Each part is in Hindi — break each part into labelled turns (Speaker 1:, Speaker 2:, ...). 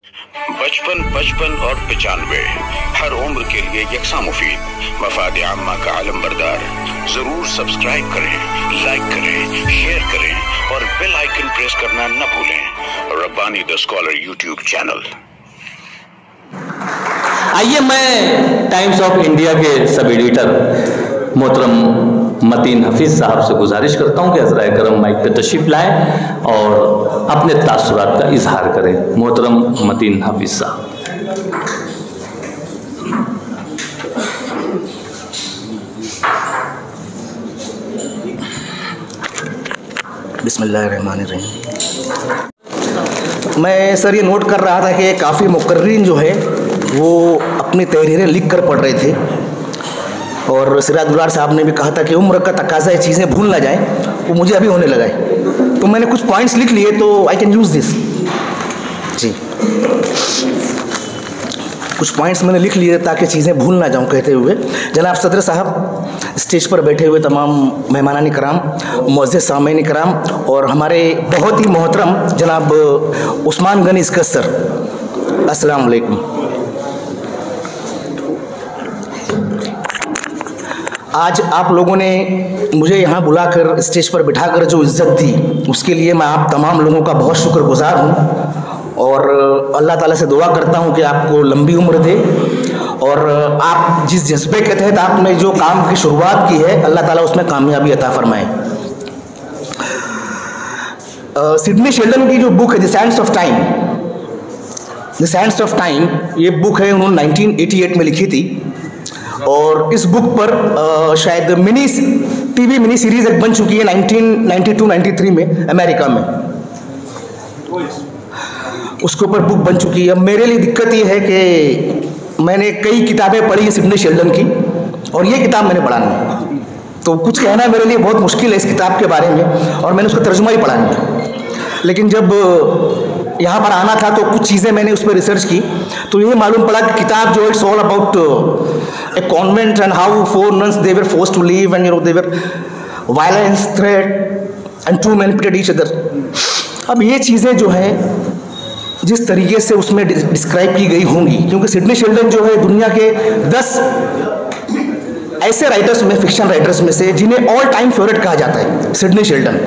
Speaker 1: 55, 55 और 95 हर उम्र के लिए यकसा मुफीद, मफाद आम्मा का आलम बरदार। जरूर सब्सक्राइब करें, लाइक करें, शेयर करें और बेल आइकन प्रेस करना न भूलें। Rabbani the scholar YouTube channel.
Speaker 2: आइए मैं टाइम्स ऑफ इंडिया के सब एडिटर मोहतरम मतीन हफीज साहब से गुजारिश करता हूं कि हज़राए करम माइक पे तशरीफ लाएं और अपने तासुरात का इजहार करें। मोहतरम मतीन हफीज साहब।
Speaker 3: बिस्मिल्लाहिर्रहमानिर्रहीम। मैं सर ये नोट कर रहा था कि काफ़ी मुकर्रीन जो है वो अपनी तहरीरें लिख कर पढ़ रहे थे और सिराज दुलार साहब ने भी कहा था कि उम्र का तकाजा है चीज़ें भूल ना जाएं, वो मुझे अभी होने लगा है। तो मैंने कुछ पॉइंट्स लिख लिए तो आई कैन यूज़ दिस। जी, कुछ पॉइंट्स मैंने लिख लिए ताकि चीज़ें भूल ना जाऊं कहते हुए। जनाब सदर साहब, स्टेज पर बैठे हुए तमाम मेहमानान कराम, मुअज़्ज़िज़ सामीन कराम और हमारे बहुत ही मोहतरम जनाब उस्मान गनी इसकत सर, अस्सलाम वालेकुम। आज आप लोगों ने मुझे यहाँ बुलाकर स्टेज पर बिठाकर जो इज़्ज़त दी उसके लिए मैं आप तमाम लोगों का बहुत शुक्रगुजार हूँ और अल्लाह ताला से दुआ करता हूँ कि आपको लंबी उम्र दे और आप जिस जज्बे के तहत आपने जो काम की शुरुआत की है अल्लाह ताला उसमें कामयाबी अता फरमाए। सिडनी शेल्डन की जो बुक है the Sands of time, the Sands of time, ये बुक है उन्होंने 1988 में लिखी थी और इस बुक पर शायद टीवी मिनी सीरीज एक बन चुकी है 1992-93 में अमेरिका में, उसके ऊपर बुक बन चुकी है। अब मेरे लिए दिक्कत ये है कि मैंने कई किताबें पढ़ी हैं सिडनी शेल्डन की और ये किताब मैंने पढ़ा नहीं, तो कुछ कहना मेरे लिए बहुत मुश्किल है इस किताब के बारे में और मैंने उसका तर्जुमा ही पढ़ा नहीं। लेकिन जब यहाँ पर आना था तो कुछ चीज़ें मैंने उस पर रिसर्च की तो ये मालूम पड़ा कि किताब जो it's all about a convent and how 4 nuns they were forced to leave and they were violence, threat and 2 men pitted each other। अब ये चीज़ें जो हैं जिस तरीके से उसमें डिस्क्राइब की गई होंगी, क्योंकि सिडनी शेल्डन जो है दुनिया के 10 ऐसे राइटर्स में, फिक्शन राइटर्स में से जिन्हें ऑल टाइम फेवरेट कहा जाता है। सिडनी शेल्डन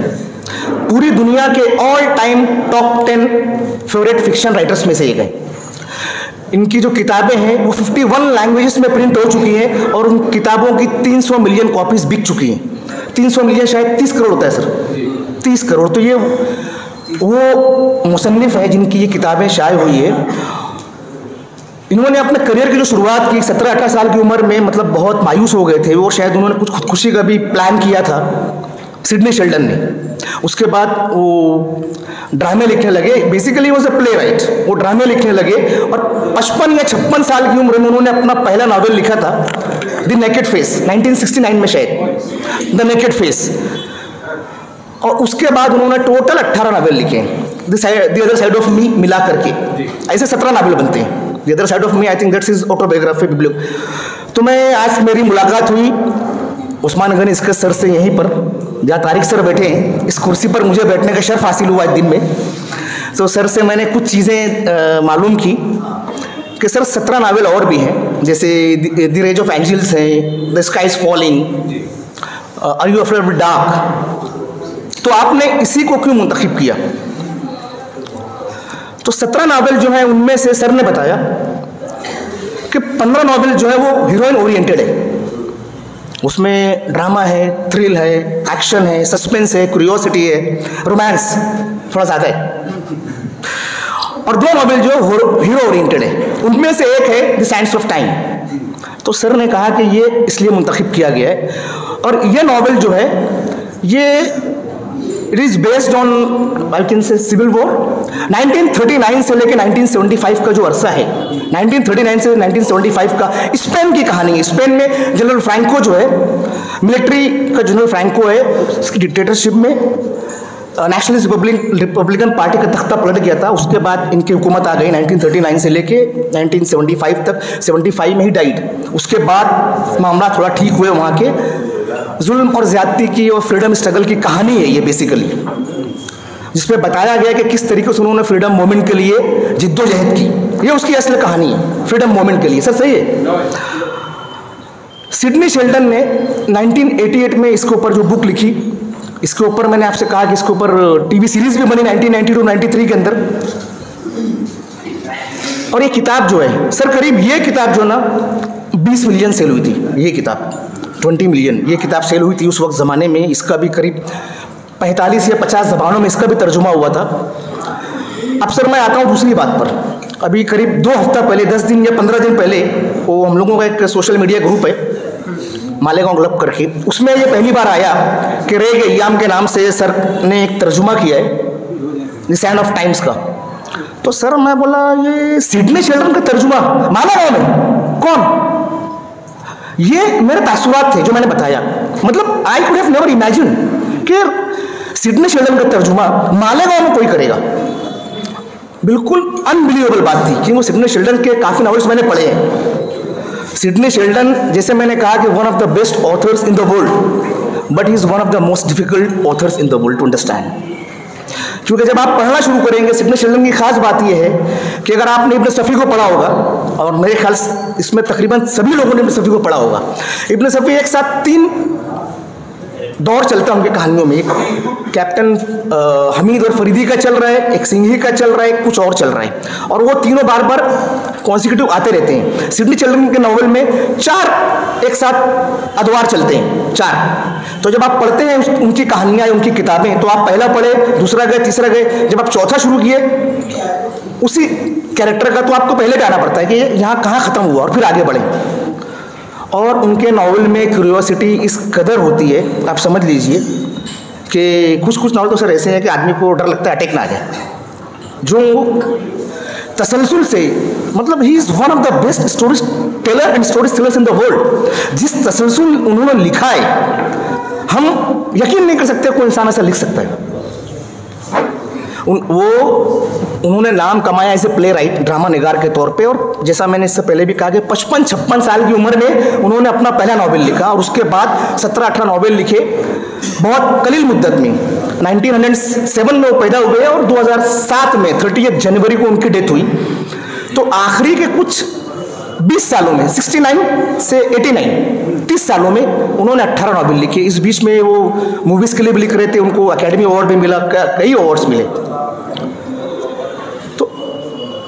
Speaker 3: पूरी दुनिया के all time top 10 favourite fiction writers में से एक है। इनकी जो किताबें हैं वो 51 लैंग्वेजेस में प्रिंट हो चुकी हैं और उन किताबों की 300 मिलियन कॉपीज बिक चुकी हैं। 300 मिलियन शायद 30 करोड़ होता है सर, 30 करोड़। तो ये वो मुसन्निफ है जिनकी ये किताबें शाये हुई है। इन्होंने अपने करियर की जो शुरुआत की 17-18 साल की उम्र में, मतलब बहुत मायूस हो गए थे और शायद उन्होंने कुछ खुदकुशी का भी प्लान किया था सिडनी शेल्डन ने। उसके बाद वो ड्रामे लिखने लगे, बेसिकली वो प्ले राइट, वो ड्रामे लिखने लगे और 55 या 56 साल की उम्र में उन्होंने अपना पहला नावल लिखा था द नेकेड फेस, 1969 में शायद, द नेकेड फेस। और उसके बाद उन्होंने टोटल 18 नावल लिखे the other side of me मिला करके, ऐसे 17 नावल बनते हैं। The other side of me, I think that's his autobiography. तो मैं आज मेरी मुलाकात हुई उस्मान गनी इसकत सर से यहीं पर, जहाँ तारिक सर बैठे हैं, इस कुर्सी पर मुझे बैठने का शर्फ हासिल हुआ आज दिन में। तो सर से मैंने कुछ चीज़ें मालूम की कि सर 17 नावल और भी हैं, जैसे द रेज ऑफ एंजल्स है, the sky is falling, are you afraid of dark. तो आपने इसी को क्यों मुंतखब किया? तो 17 नावल जो है उनमें से सर ने बताया कि 15 नावल जो है वो हीरोइन ओरिएंटेड है, उसमें ड्रामा है, थ्रिल है, एक्शन है, सस्पेंस है, क्यूरियोसिटी है, रोमांस थोड़ा ज़्यादा है, और 2 नावल जो हीरो ओरिएंटेड है, उनमें से एक है द सैंड्स ऑफ टाइम। तो सर ने कहा कि ये इसलिए मुंतखब किया गया है और ये नावल जो है ये it is based on I can say civil war. 1939 से लेकर 1975 का जो अरसा है, 1939 से 1975 का स्पेन की कहानी है। स्पेन में जनरल फ्रैंको जो है, मिलिट्री का जनरल फ्रैंको है, उसकी डिक्टेटरशिप में नेशनलिस्ट रिपब्लिकन पार्टी का तख्ता पलट गया था। उसके बाद इनकी हुकूमत आ गई 1939 से लेके 1975 तक, 75 में ही डाइड। उसके बाद मामला थोड़ा ठीक हुए वहाँ के। जुल्म और ज़्यादती की और फ्रीडम स्ट्रगल की कहानी है ये बेसिकली। जिसमें बताया गया कि किस तरीके से उन्होंने फ्रीडम मूवमेंट के लिए जिद्दोजहद की। ये उसकी असली कहानी है फ्रीडम मूवमेंट के लिए। सर सही है। सिडनी शेल्डन ने 1988 में इसके ऊपर जो बुक लिखी, इसके ऊपर मैंने आपसे कहा कि इसके ऊपर टीवी सीरीज भी बनी 1992-93 के अंदर। और ये किताब जो है सर, करीब ये किताब जो ना 20 मिलियन सेल हुई थी। ये किताब 20 मिलियन ये किताब सेल हुई थी उस वक्त ज़माने में। इसका भी करीब 45 या 50 ज़बानों में इसका भी तर्जुमा हुआ था। अब सर मैं आता हूँ दूसरी बात पर। अभी करीब 2 हफ्ता पहले, 10 दिन या 15 दिन पहले, वो हम लोगों का एक सोशल मीडिया ग्रुप है मालेगांव क्लब करके, उसमें ये पहली बार आया कि रेग एय्याम के नाम से सर ने एक तर्जुमा किया है द सैंड ऑफ टाइम्स का। तो सर मैं बोला ये सिडनी शेल्डन का तर्जुमा मालेगांव में कौन? ये मेरे तासुरात थे जो मैंने बताया। मतलब I could have never imagine कि सिडनी शेल्डन का तर्जुमा मालेगांव में कोई करेगा। बिल्कुल अनबिलीवेबल बात थी, क्योंकि सिडनी शेल्डन के काफ़ी नॉवेल्स मैंने पढ़े हैं। सिडनी शेल्डन, जैसे मैंने कहा कि one of the best authors in the world, but he is one of the most difficult authors in the world to understand. क्योंकि जब आप पढ़ना शुरू करेंगे, सिडनी शेल्डन की खास बात यह है कि अगर आपने इब्न सफ़ी को पढ़ा होगा, और मेरे ख्याल से इसमें तकरीबन सभी लोगों ने इब्न सफ़ी को पढ़ा होगा। इब्न सफ़ी एक साथ 3 दौर चलता है उनकी कहानियों में। एक कैप्टन हमीद और फरीदी का चल रहा है, एक सिंघी का चल रहा है, कुछ और चल रहा है, और वो तीनों बार बार कॉन्सिक्यूटिव आते रहते हैं। सिडनी शेल्डन के नॉवल में 4 एक साथ अदवार चलते हैं, 4। तो जब आप पढ़ते हैं उनकी कहानियाँ, उनकी किताबें, तो आप पहला पढ़े, दूसरा गए, तीसरा गए, जब आप चौथा शुरू किए उसी कैरेक्टर का, तो आपको पहले जाना पड़ता है कि यहाँ कहाँ ख़त्म हुआ और फिर आगे बढ़े। और उनके नावल में क्यूरियोसिटी इस कदर होती है, आप समझ लीजिए कि कुछ नावल तो सर ऐसे हैं कि आदमी को डर लगता है अटैक ना आ जाए। जो तसलसल से, मतलब ही is one of the best story teller and story tellers in the world. जिस तसलसल उन्होंने लिखा है, हम यकीन नहीं कर सकते कोई इंसान ऐसा लिख सकता है। उन्होंने नाम कमाया as a playwright, drama निगार के तौर पे। और जैसा मैंने इससे पहले भी कहा कि 55-56 साल की उम्र में उन्होंने अपना पहला नॉवेल लिखा, और उसके बाद 17-18 नॉवेल लिखे बहुत कलील मुद्दत में। 1907 में वो पैदा हुए और 2007 में 30 जनवरी को उनकी डेथ हुई। तो आखिरी के कुछ 20 सालों में, 69 से 89, 30 सालों में उन्होंने 18 नॉवेल लिखे। इस बीच में वो मूवीज़ के लिए भी लिख रहे थे, उनको अकेडमी अवार्ड भी मिला, कई अवार्ड्स मिले। तो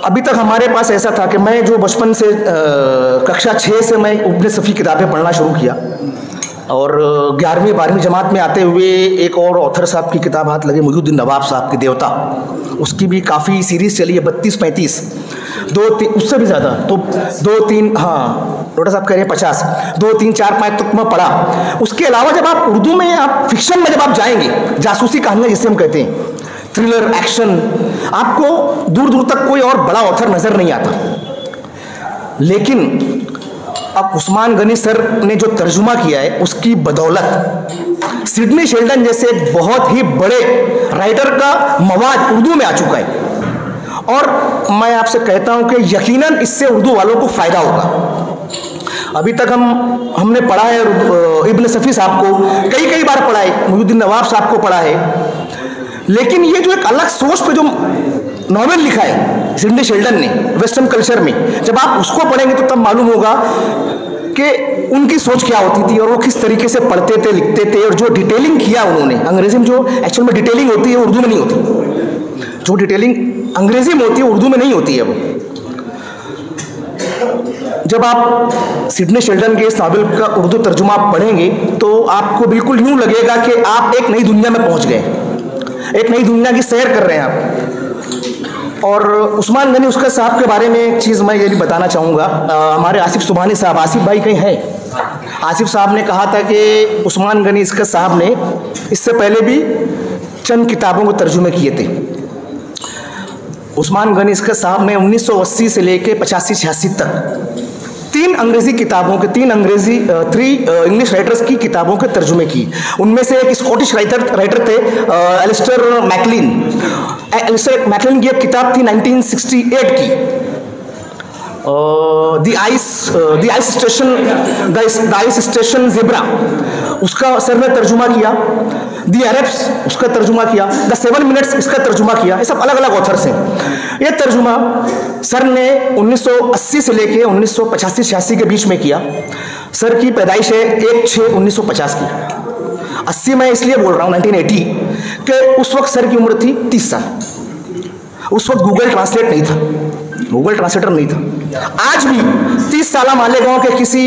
Speaker 3: अभी तक हमारे पास ऐसा था कि मैं जो बचपन से कक्षा 6 से मैं इब्न सफ़ी किताबें पढ़ना शुरू किया, और 11वीं-12वीं जमात में आते हुए एक और ऑथर साहब की किताब हाथ लगे, मुहिउद्दीन नवाब साहब की देवता। उसकी भी काफ़ी सीरीज़ चली है, 32-35, 2-3, उससे भी ज़्यादा, तो 2-3, हाँ डॉक्टर साहब कह रहे हैं 50, 2-3-4-5 तक मैं पढ़ा। उसके अलावा जब आप उर्दू में, आप फिक्शन में जब आप जाएंगे, जासूसी कहानियाँ जिसे हम कहते हैं, थ्रिलर, एक्शन, आपको दूर दूर तक कोई और बड़ा ऑथर नज़र नहीं आता। लेकिन अब उस्मान गनी सर ने जो तर्जुमा किया है, उसकी बदौलत सिडनी शेल्डन जैसे बहुत ही बड़े राइटर का मवाद उर्दू में आ चुका है। और मैं आपसे कहता हूं कि यकीनन इससे उर्दू वालों को फ़ायदा होगा। अभी तक हमने पढ़ा है इब्न सफ़ी साहब को, कई बार पढ़ा है, मुहिउद्दीन नवाब साहब को पढ़ा है, लेकिन ये जो एक अलग सोच पे जो नॉवेल लिखा है सिडनी शेल्डन ने वेस्टर्न कल्चर में, जब आप उसको पढ़ेंगे तो तब मालूम होगा कि उनकी सोच क्या होती थी और वो किस तरीके से पढ़ते थे, लिखते थे। और जो डिटेलिंग किया उन्होंने, अंग्रेजी में जो एक्चुअल में डिटेलिंग होती है उर्दू में नहीं होती। जो डिटेलिंग अंग्रेजी में होती है उर्दू में नहीं होती है। वो जब आप सिडनी शेल्डन के इस नावल का उर्दू तर्जुमा पढ़ेंगे तो आपको बिल्कुल यूँ लगेगा कि आप एक नई दुनिया में पहुँच गए, एक नई दुनिया की सैर कर रहे हैं आप। और उस्मान गनी उसका साहब के बारे में एक चीज़ मैं ये भी बताना चाहूँगा। हमारे आसिफ सुबहानी साहब, आसिफ भाई कहीं हैं, आसिफ साहब ने कहा था कि उस्मान गनी इसका साहब ने इससे पहले भी चंद किताबों को तर्जुमे किए थे। उस्मान गनी इसका साहब ने 1980 से लेकर 85-86 तक 3 अंग्रेजी किताबों के 3 इंग्लिश राइटर्स की किताबों के तर्जुमे की। उनमें से एक स्कॉटिश राइटर थे एलिस्टर मैकलिन। एलिस्टर मैकलिन की एक किताब थी 1968 की, द आइस स्टेशन ज़ेब्रा, उसका सर ने तर्जुमा किया। दी अरब्स उसका तर्जुमा किया, द 7 मिनट्स इसका तर्जुमा किया। ये सब अलग अलग ऑथर्स हैं। ये तर्जुमा सर ने 1980 से लेके 1985-86 के बीच में किया। सर की पैदाइश है 1/6/1950 की। 80 मैं इसलिए बोल रहा हूँ 1980 कि उस वक्त सर की उम्र थी 30 साल। उस वक्त गूगल ट्रांसलेट नहीं था, गूगल ट्रांसलेटर नहीं था। आज भी 30 साल मालेगांव के किसी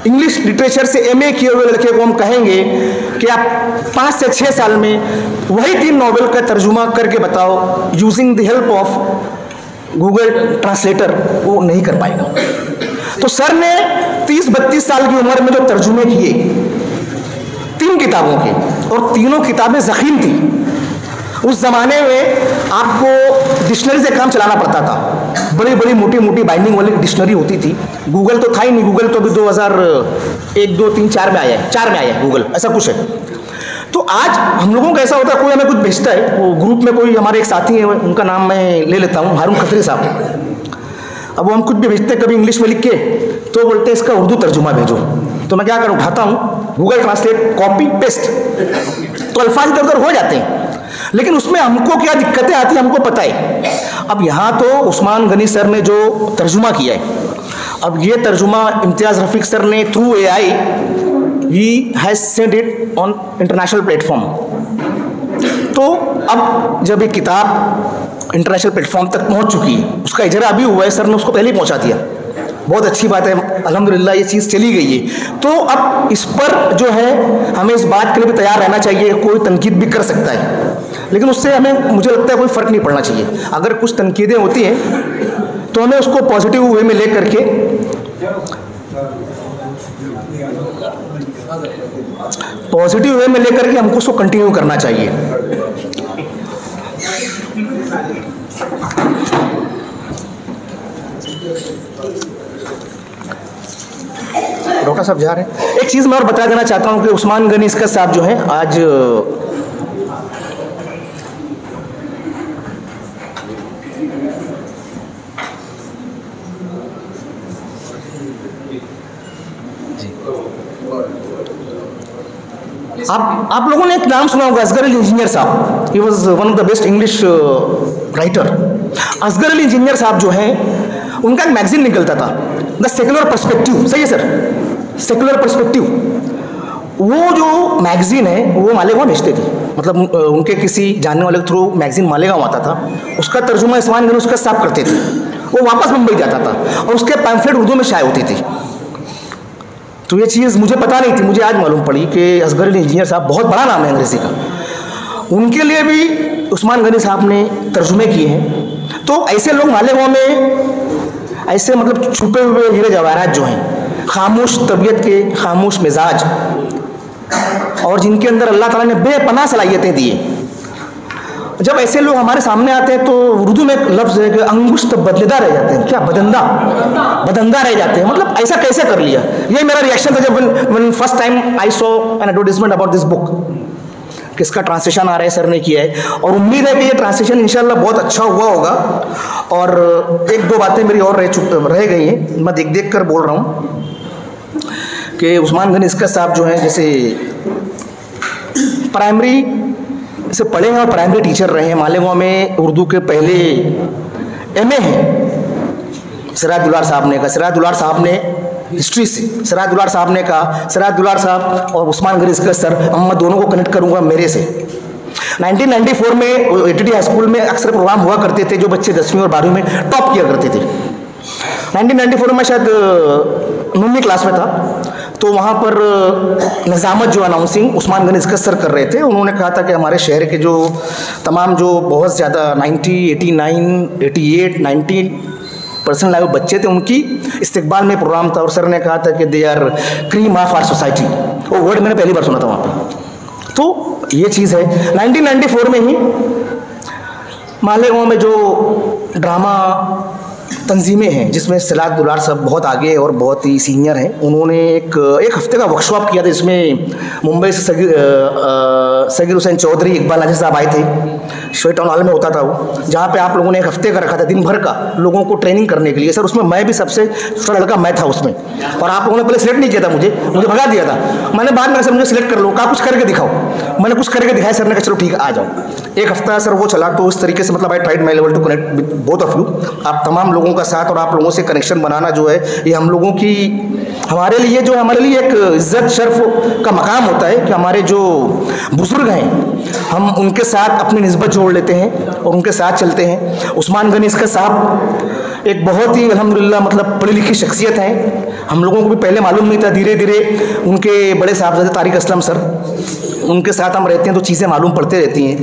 Speaker 3: इंग्लिश लिटरेचर से एमए किए हुए लड़के को हम कहेंगे कि आप 5 से 6 साल में वही 3 नॉवेल का तर्जुमा करके बताओ using the help of Google translator, वो नहीं कर पाएगा। तो सर ने 30-32 साल की उम्र में जो तर्जुमे किए 3 किताबों के, और तीनों किताबें ज़ख़ीम थी। उस ज़माने में आपको डिक्शनरी से काम चलाना पड़ता था। बड़ी बड़ी मोटी मोटी बाइंडिंग वाली डिक्शनरी होती थी। गूगल तो था ही नहीं, गूगल तो अभी 2001, 2, 3, 4 में आया है, 4 में आया है गूगल, ऐसा कुछ है। तो आज हम लोगों का ऐसा होता है, कोई हमें कुछ भेजता है, वो ग्रुप में कोई हमारे एक साथी है, उनका नाम मैं ले लेता हूँ, हारून खत्री साहब। अब वो हम कुछ भी भेजते हैं कभी इंग्लिश में लिख के, तो बोलते हैं इसका उर्दू तर्जुमा भेजो। तो मैं क्या करूँ, उठाता हूँ गूगल ट्रांसलेट, कॉपी पेस्ट, तो अल्फाज इधर उधर हो जाते हैं। लेकिन उसमें हमको क्या दिक्कतें आती हैं हमको पता है। अब यहाँ तो उस्मान गनी सर ने जो तर्जुमा किया है, अब ये तर्जुमा इम्तियाज़ रफ़ीक सर ने through AI he has send it on international platform. तो अब जब ये किताब इंटरनेशनल प्लेटफॉर्म तक पहुँच चुकी है, उसका इजरा अभी हुआ है, सर ने उसको पहले ही पहुँचा दिया। बहुत अच्छी बात है, अल्हम्दुलिल्लाह ये चीज़ चली गई है। तो अब इस पर जो है हमें इस बात के लिए भी तैयार रहना चाहिए। कोई तनकीद भी कर सकता है, लेकिन उससे हमें, मुझे लगता है, कोई फ़र्क नहीं पड़ना चाहिए। अगर कुछ तनकीदें होती हैं तो हमें उसको पॉजिटिव वे में ले करके हमको उसको कंटिन्यू करना चाहिए। डॉक्टर साहब जा रहे हैं। एक चीज़ मैं और बता देना चाहता हूँ कि उस्मान गनी इसका साहब जो है आज आप लोगों ने एक नाम सुना होगा, असगर अली इंजीनियर साहब। He was one of the best English writer. Asgar Ali engineer साहब जो हैं, उनका एक मैगजीन निकलता था, द सेकुलर पर्सपेक्टिव। सही है सर, सेकुलर पर्सपेक्टिव। वो जो मैगजीन है वो मालेगांव भेजते थे, मतलब उनके किसी जानने वाले के थ्रू मैगजीन मालेगांव आता था, उसका तर्जुमा उस्मान गनी उसका साफ करते थे, वो वापस मुंबई जाता था और उसके पैम्फलेट उर्दू में शाये होती थी। तो ये चीज़ मुझे पता नहीं थी, मुझे आज मालूम पड़ी कि असगर अली इंजीनियर साहब बहुत बड़ा नाम है अंग्रेज़ी का, उनके लिए भी उस्मान गनी साहब ने तर्जुमे किए हैं। तो ऐसे लोग मालेगांव में, ऐसे मतलब छुपे हुए हीरे जवाहरात जो हैं, खामोश तबीयत के, खामोश मिजाज, और जिनके अंदर अल्लाह ताला ने बेपनाह सलाहियतें दी है, जब ऐसे लोग हमारे सामने आते हैं तो उर्दू में एक लफ्ज़ है कि अंगुष्ठ बदलेदा रह जाते हैं। क्या? बदंदा रह जाते हैं। मतलब ऐसा कैसे कर लिया? ये मेरा रिएक्शन था जब when first time I saw an advertisement about this book, किसका ट्रांसलेशन आ रहा है, सर ने किया है, और उम्मीद है कि ये ट्रांसलेशन इंशाल्लाह बहुत अच्छा हुआ होगा। और 1-2 बातें मेरी और रह गई हैं, मैं देख कर बोल रहा हूँ कि उस्मान गनी इसका साहब जो है, जैसे प्राइमरी से पढ़े हैं और प्राइमरी टीचर रहे हैं। मालेगांव में उर्दू के पहले MA हैं सिराज दुलार साहब ने कहा। सिराज दुलार साहब ने हिस्ट्री से, सिराज दुलार साहब ने कहा, सिराज दुलार साहब और उस्मान गनी इसका सर, मैं दोनों को कनेक्ट करूंगा मेरे से। 1994 में ATT हाई स्कूल में अक्सर प्रोग्राम हुआ करते थे जो बच्चे 10वीं और 12वीं में टॉप किया करते थे। 1994 में शायद 9वीं क्लास में था, तो वहाँ पर निज़ामत जो अनाउंसिंग उस्मान गनी इसका सर कर रहे थे। उन्होंने कहा था कि हमारे शहर के जो तमाम जो बहुत ज़्यादा 90, 89, 88, 90% लाइव बच्चे थे, उनकी इस्तकबाल में प्रोग्राम था, और सर ने कहा था कि they are cream of our society. वो वर्ड मैंने पहली बार सुना था वहाँ पर। तो ये चीज़ है। 1994 में ही मालेगांव में जो ड्रामा तंजीमें हैं, जिसमें सिराज दुलार साहब बहुत आगे और बहुत ही सीनियर हैं, उन्होंने एक हफ्ते का वर्कशॉप किया था, जिसमें मुंबई से सगीर हुसैन चौधरी, इकबाल नाजिर साहब आए थे। शोए टाउन हॉल में होता था वो, जहाँ पे आप लोगों ने एक हफ्ते का रखा था, दिन भर का लोगों को ट्रेनिंग करने के लिए। सर उसमें मैं भी सबसे छोटा लड़का मैं था उसमें, और आप लोगों ने पहले सिलेक्ट नहीं किया था मुझे भगा दिया था। मैंने बाद में सर मुझे सिलेक्ट कर लो, कहा कुछ करके दिखाओ। मैंने कुछ करके दिखाया, सर ने कहा चलो ठीक है आ जाओ। एक हफ्ता सर वो चला। तो उस तरीके से मतलब I tried my level to connect with both of you. आप तमाम लोगों का साथ और आप लोगों से कनेक्शन बनाना जो है, ये हम लोगों की हमारे लिए एक इज्जत शर्फ का मकाम होता है कि हमारे जो बुजुर्ग हैं हम उनके साथ अपनी निस्बत जोड़ लेते हैं और उनके साथ चलते हैं। उस्मान गनी इसका साहब एक बहुत ही अल्हम्दुलिल्लाह मतलब पढ़ी लिखी शख्सियत है। हम लोगों को भी पहले मालूम नहीं था, धीरे धीरे उनके बड़े साहबजादे तारिक असलम सर, उनके साथ हम रहते हैं तो चीज़ें मालूम पड़ते रहती हैं।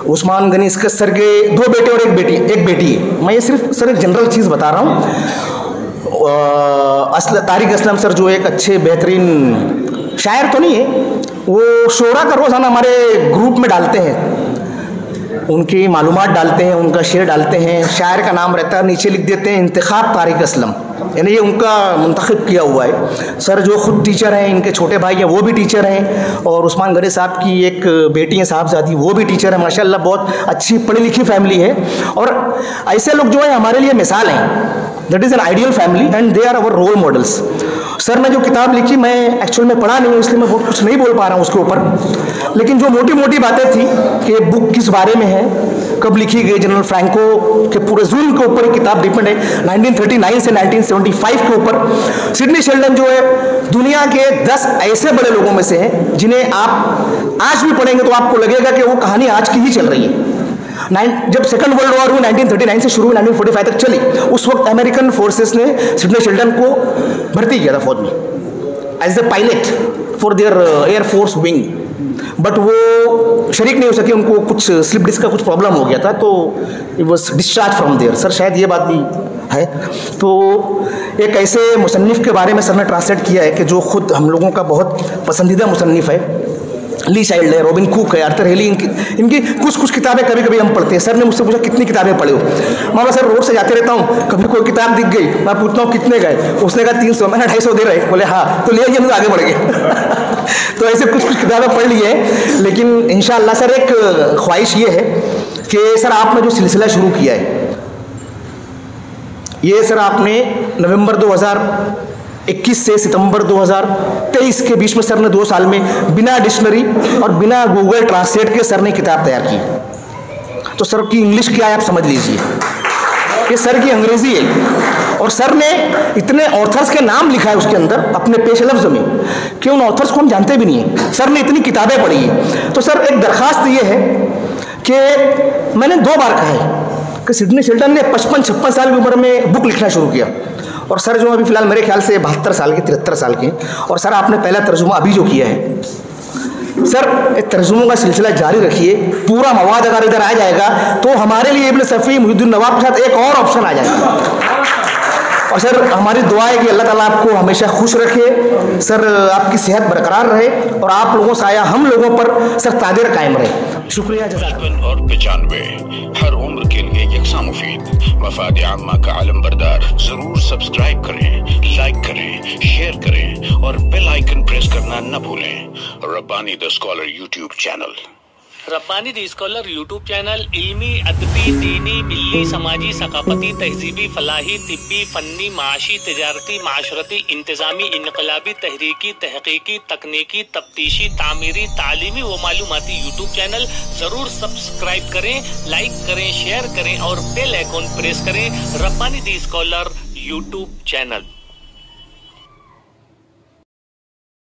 Speaker 3: उस्मान गनी इसका सर के 2 बेटे और एक बेटी है। मैं ये सिर्फ सर एक जनरल चीज़ बता रहा हूँ। तारिक असलम सर जो एक अच्छे बेहतरीन शायर तो नहीं है, वो शोरा का रोज़ाना हमारे ग्रुप में डालते हैं, उनकी मालूमात डालते हैं, उनका शेर डालते हैं, शायर का नाम रहता है, नीचे लिख देते हैं इंतखाब तारिक असलम, यानी ये उनका मुंतखब किया हुआ है। सर जो खुद टीचर हैं, इनके छोटे भाई हैं वो भी टीचर हैं, और उस्मान गनी साहब की एक बेटी है साहबजादी, वो भी टीचर है। माशाल्लाह बहुत अच्छी पढ़ी लिखी फैमिली है, और ऐसे लोग जो है हमारे लिए मिसाल हैं। That is an ideal family and they are our role models. Sir ने जो किताब लिखी मैं एक्चुअल में पढ़ा नहीं हूँ, इसलिए मैं बहुत कुछ नहीं बोल पा रहा हूँ उसके ऊपर, लेकिन जो मोटी मोटी बातें थी कि बुक किस बारे में है, कब लिखी गई, जनरल फ्रैंको के पूरे जुल्म के ऊपर किताब डिपेंड है, 1939 से 1975 के ऊपर। सिडनी शेल्डन जो है दुनिया के 10 ऐसे बड़े लोगों में से हैं जिन्हें आप आज भी पढ़ेंगे तो आपको लगेगा कि वो कहानी आज की ही चल रही है। जब सेकंड वर्ल्ड वॉर हुई 1939 से शुरू हुई 1945 तक चली, उस वक्त अमेरिकन फोर्सेस ने सिडनी शेल्डन को भर्ती किया था फौज में as a pilot for their air force wing, but वो शरीक नहीं हो सके, उनको कुछ स्लिप डिस्क का कुछ प्रॉब्लम हो गया था, तो it was discharge from there. Sir शायद ये बात भी है। तो एक ऐसे मुसन्निफ के बारे में सर ने ट्रांसलेट किया है कि जो खुद हम लोगों का बहुत पसंदीदा मुसन्निफ है, ली चाइल्ड है, रॉबिन कुक है, आर्थर हेली, इनकी कुछ किताबें कभी कभी हम पढ़ते हैं। सर ने मुझसे पूछा कितनी किताबें पढ़े हो? मामा सर रोड से जाते रहता हूँ, कभी कोई किताब दिख गई, मैं पूछता हूँ कितने गए, उसने कहा 300, मैंने 250 दे रहे, बोले हाँ, तो ले आइए, हम आगे बढ़ गए। तो ऐसे कुछ किताबें पढ़ ली है, लेकिन इंशाअल्लाह सर एक ख्वाहिश ये है कि सर आपने जो सिलसिला शुरू किया है, ये सर आपने नवंबर 2021 से सितंबर 2023 के बीच में सर ने 2 साल में बिना डिक्शनरी और बिना गूगल ट्रांसलेट के सर ने किताब तैयार की। तो सर की इंग्लिश क्या है आप समझ लीजिए, ये सर की अंग्रेजी है, और सर ने इतने ऑथर्स के नाम लिखा है उसके अंदर अपने पेश लफ्ज़ में कि उन ऑथर्स को हम जानते भी नहीं है। सर ने इतनी किताबें पढ़ी है। तो सर एक दरख्वास्त ये है कि मैंने 2 बार कहा है कि सिडनी शेल्डन ने 55-56 साल की उम्र में बुक लिखना शुरू किया, और सर जो अभी फिलहाल मेरे ख्याल से 72 साल के 73 साल के, और सर आपने पहला तर्जुमा अभी जो किया है, सर तर्जुमों का सिलसिला जारी रखिए। पूरा मवाद अगर इधर आ जाएगा तो हमारे लिए इब्न सफ़ी मुहिद्दीन नवाब के साथ एक और ऑप्शन आ जाएगा। और सर हमारी दुआ है कि अल्लाह ताला आपको हमेशा खुश रखे, सर आपकी सेहत बरकरार रहे, और आप लोगों से आया हम लोगों पर सर तादिर कायम रहे। शुक्रिया।
Speaker 1: 55 और 95 हर उम्र के लिए यकसा मुफीद, मफाद आम्मा का आलम बरदार। जरूर सब्सक्राइब करें, लाइक करें, शेयर करें और बेल आइकन प्रेस करना न भूलें। Rabbani the scholar YouTube channel.
Speaker 4: Rabbani the scholar YouTube channel इल्मी, अदबी, दीनी, मिल्ली, समाजी, सकाफती, तहजीबी, फलाही, तिब्बी, फन्नी, माशी, तिजारती, माशरती, इंतजामी, इनकलाबी, तहरीकी, तहकीकी, तकनीकी, तफ्तीशी, तामीरी, तालीमी व मालूमाती यूट्यूब चैनल जरूर सब्सक्राइब करें, लाइक करें, शेयर करें और बेल आइकन प्रेस करें। Rabbani the scholar YouTube channel.